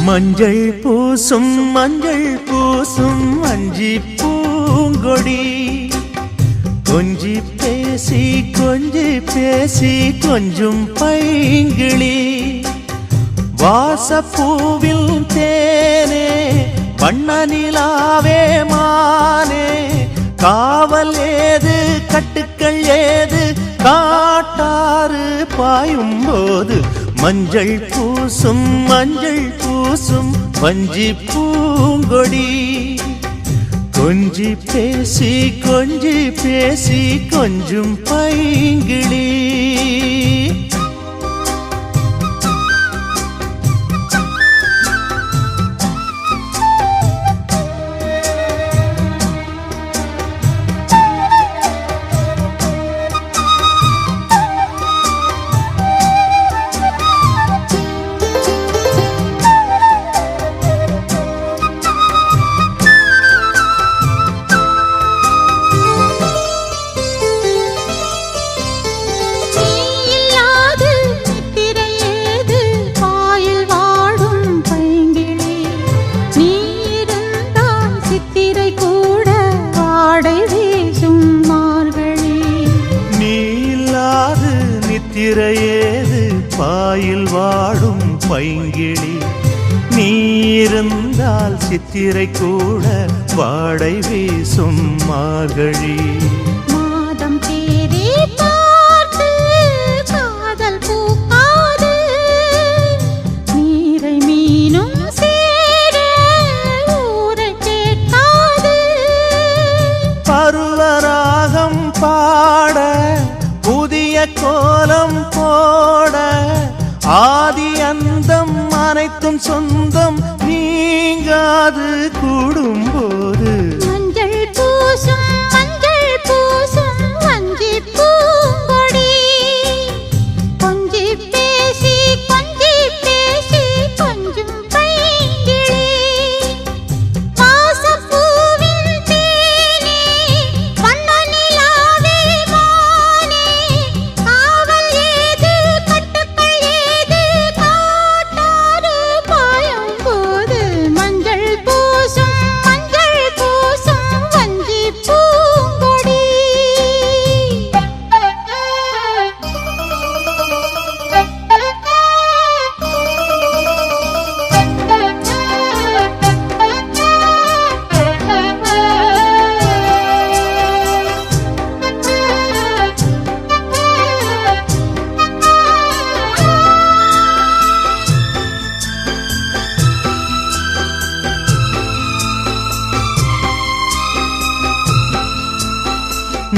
மஞ்சள் பூசும் அஞ்சி பூங்கொடி கொஞ்சி பேசி கொஞ்சும் பைங்கிளி வாசப்பூவில் தேனே வண்ண நிலாவே மானே காவல் ஏது கட்டுக்கள் ஏது காட்டாறு பாயும் போது மஞ்சள் பூசும் வஞ்சி பூங்கொடி கொஞ்சி பேசி கொஞ்சும் பைங்கிளி திரையேது பாயில் வாடும் பைங்கிளி நீ இருந்தால் சித்திரை கூட வாடை வீசும் மார்கழி மாதம் தேடி பார்த்து காதல் பூக்காது நீரை மீனும் சேர ஊரை கேட்காது பருவராகம் பாட புதிய கோலம் போட ஆதி அந்தம் அனைத்தும் சொந்தம் நீங்காது கூடும்போது மஞ்சள் பூசும் வஞ்சி பூங்கொடி கொஞ்சி பேசி கொஞ்சும் பைங்கிளி வாசப்பூவின் தேனே வண்ண நிலாவே மானே காவல் ஏது கட்டுக்கள் ஏது காட்டாறு பாயும் போது மஞ்சள் பூசும் வஞ்சி பூங்கொடி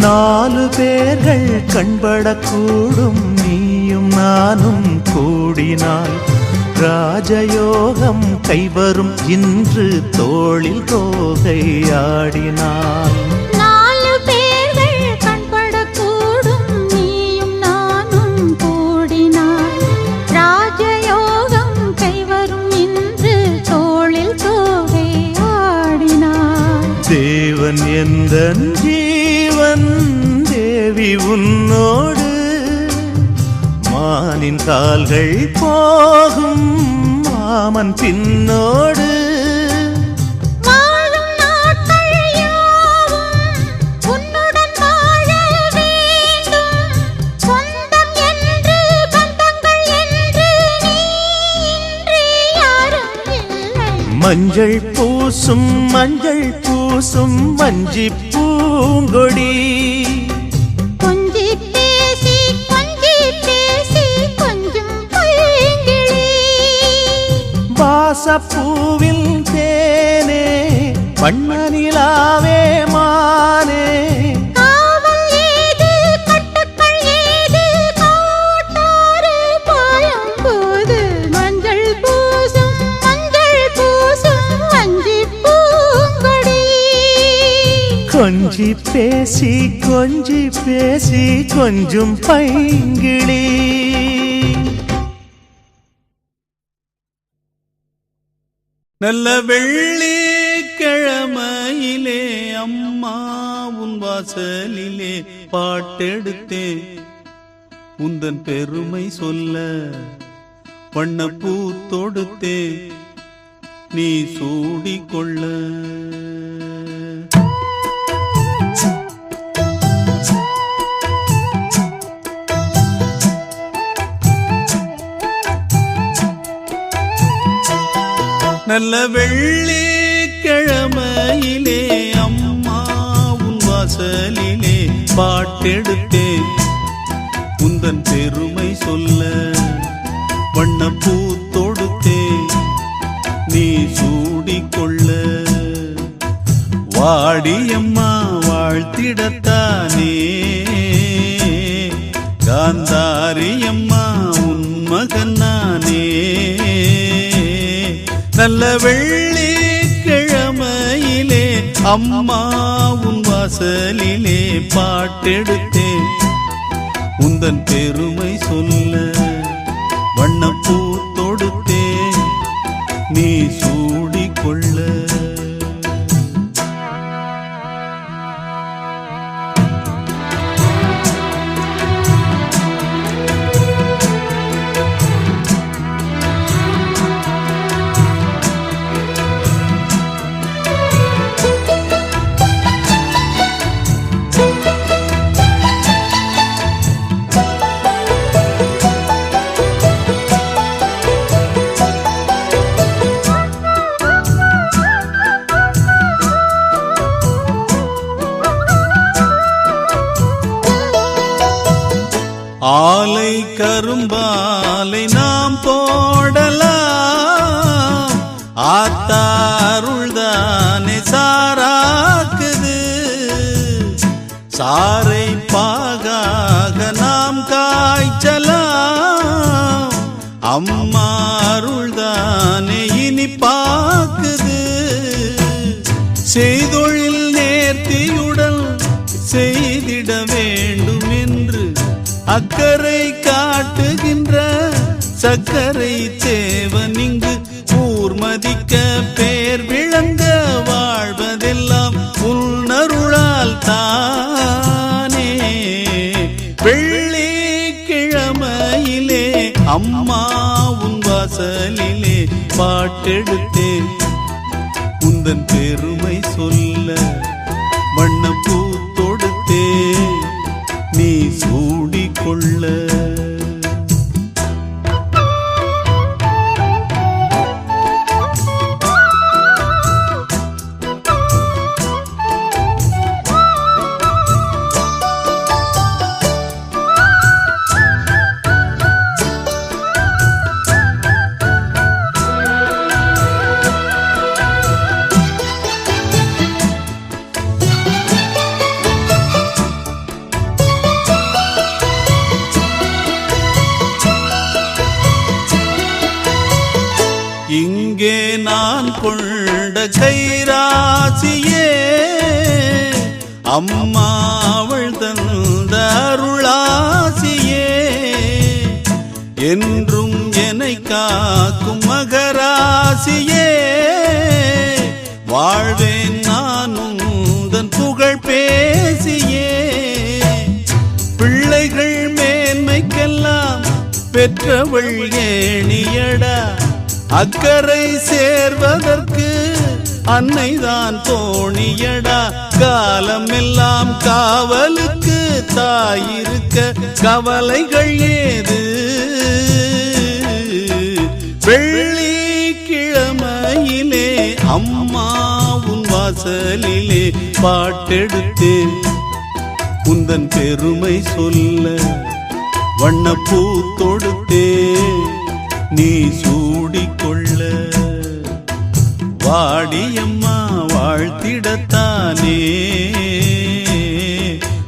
நாலு பேர்கள் கண்படக்கூடும் நீயும் நானும் கூடினால் ராஜயோகம் கைவரும் இன்று தோளில் தோகை ஆடினாள் நாலு பேர்கள் கண்படக்கூடும் நீயும் நானும் கூடினாள் ராஜயோகம் கைவரும் இன்று தோளில் தோகை ஆடினாள் தேவன் எந்தன் ஜீவன் தேவி உன்னோடு மானின் கால்கள் போகும் மாமன் பின்னோடு வாழும் நாட்கள் யாவும் உன்னுடன் வாழ வேண்டும் சொந்தம் என்று பந்தங்கள் என்று நீ இன்றி யாரும் இல்லை மஞ்சள் பூசும் வஞ்சி பூங்கொடி கொஞ்சி பேசி கொஞ்சும் பைங்கிளி வாசப்பூவில் தேனே வண்ண நிலாவே மானே காவல் ஏது கட்டுக்கள் ஏது காட்டாறு பாயும் போது மஞ்சள் பூசும் வஞ்சி பூங்கொடி கொஞ்சி பேசி கொஞ்சும் பைங்கிளி நல்ல வெள்ளிக்கிழமையிலே அம்மா உன் வாசலிலே பாட்டெடுத்தேன் உந்தன் பெருமை சொல்ல வண்ணப்பூ தொடுத்தேன் நீ சூடிக்கொள்ள. நல்ல வெள்ளிக்கிழமையிலே அம்மா உன் வாசலிலே பாட்டெடுத்தேன் உந்தன் பெருமை சொல்ல. வண்ணப்பூ தொடுத்தேன் நீ சூடிக்கொள்ள. வாடியம்மா வாழ்த்திடத்தானே காந்தாரியம்மா உன் மகன் நானே. நல்ல வெள்ளிக்கிழமையிலே அம்மா உன் வாசலிலே பாட்டெடுத்தேன் உந்தன் பெருமை சொல்ல. வண்ணப்பூ தொடுத்தேன் நீ சூடிக்கொள்ள. ஆலை கரும்பாலை நாம் போடலாம், ஆத்தாருள்தானே சாராக்குது. சாரை பாகாக நாம் காய்ச்சலாம், அம்மா அருள்தானே இனிப்பாக்குது. செய்தொழில் நேர்த்தியுடன் செய்திட வேண்டும் என்று அக்கறை காட்டுகின்ற சக்கரை தேவன் இங்கு ஊர்மதிக்க பேர் விளங்க வாழ்வதெல்லாம் உன்னருளால் தானே. வெள்ளிக்கிழமையிலே அம்மா உன் வாசலிலே பாட்டெடுத்தேன் உந்தன் பெருமை சொல்ல. வண்ணப்பூ தொடுத்தேன் நீ சூடிக்கொள்ள. இங்கே நான் கொண்ட கைராசியே அம்மா அவள் தந்த அருளாசியே. என்றும் என்னை காக்கும் மகராசியே. வாழ்வேன் நானும் உந்தன் புகழ் பேசியே. பிள்ளைகள் மேன்மைக்கெல்லாம் பெற்றவள் ஏணியடா. அக்கறை சேர்வதற்கு அன்னைதான் தோணியடா. காலம் எல்லாம் காவலுக்கு தாயிருக்க கவலைகள் ஏது. வெள்ளிக்கிழமையிலே அம்மா உன் வாசலிலே பாட்டெடுத்தேன் உந்தன் பெருமை சொல்ல. வண்ணப்பூ தொடுத்தேன் நீ சூடிக்கொள்ள. வாடியம்மா வாழ்த்திடத்தானே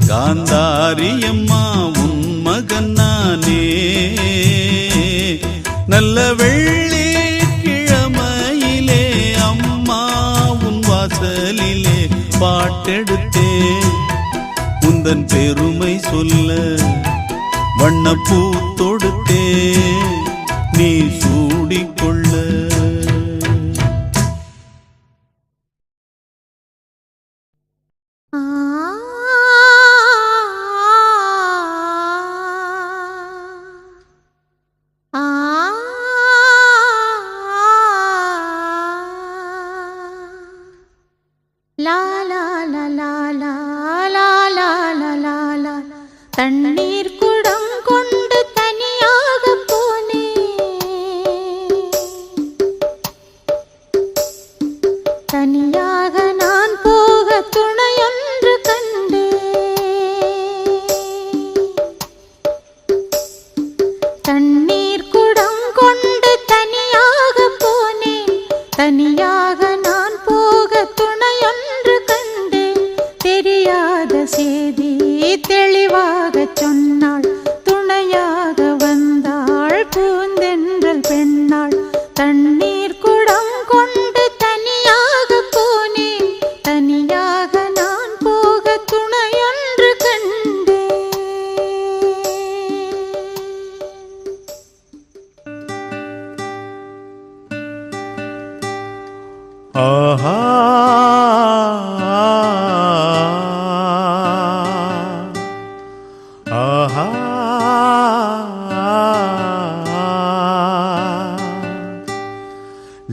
காந்தாரியம்மா உன் மகன் நானே. நல்ல வெள்ளிக்கிழமையிலே அம்மா உன் வாசலிலே பாட்டெடுத்தேன் உந்தன் பெருமை சொல்ல. வண்ணப்பூ தொடுத்தேன் நீ சூடிக்கொள்ள. தண்ணீர் குடம் கொண்டு தனியாக போனேன். தனியாக நான் போக துணையொன்று கண்டேன். தண்ணீர் குடம் கொண்டு தனியாக போனேன். தனியாக நான் போக துணையொன்று கண்டேன். தெரியாத செய்தி தெளிவாக சொன்னாள். துணையாக வந்தாள் பூந்தென்றல் பெண்ணாள். தண்ணீர் குடம் கொண்டு தனியாக போனேன். தனியாக நான் போக துணையொன்று கண்டேன். ஆஹா ஆஹா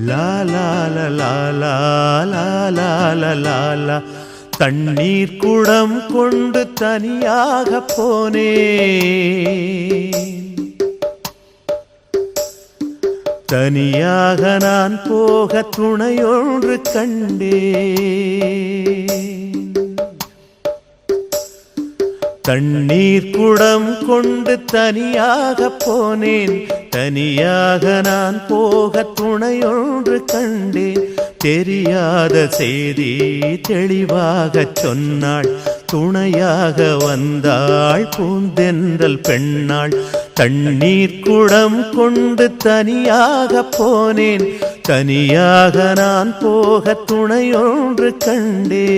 லா லா லா லா லா லா லா லா லா லா. தண்ணீர் குடம் கொண்டு தனியாக போனேன். தனியாக நான் போக துணையொன்று கண்டேன். தண்ணீர் குடம் கொண்டு தனியாக போனேன். தனியாக நான் போக துணையொன்று கண்டேன். தெரியாத செய்தி தெளிவாக சொன்னாள். துணையாக வந்தாள் பூந்தென்றல் பெண்ணாள். தண்ணீர் குடம் கொண்டு தனியாக போனேன். தனியாக நான் போக துணையொன்று கண்டேன்.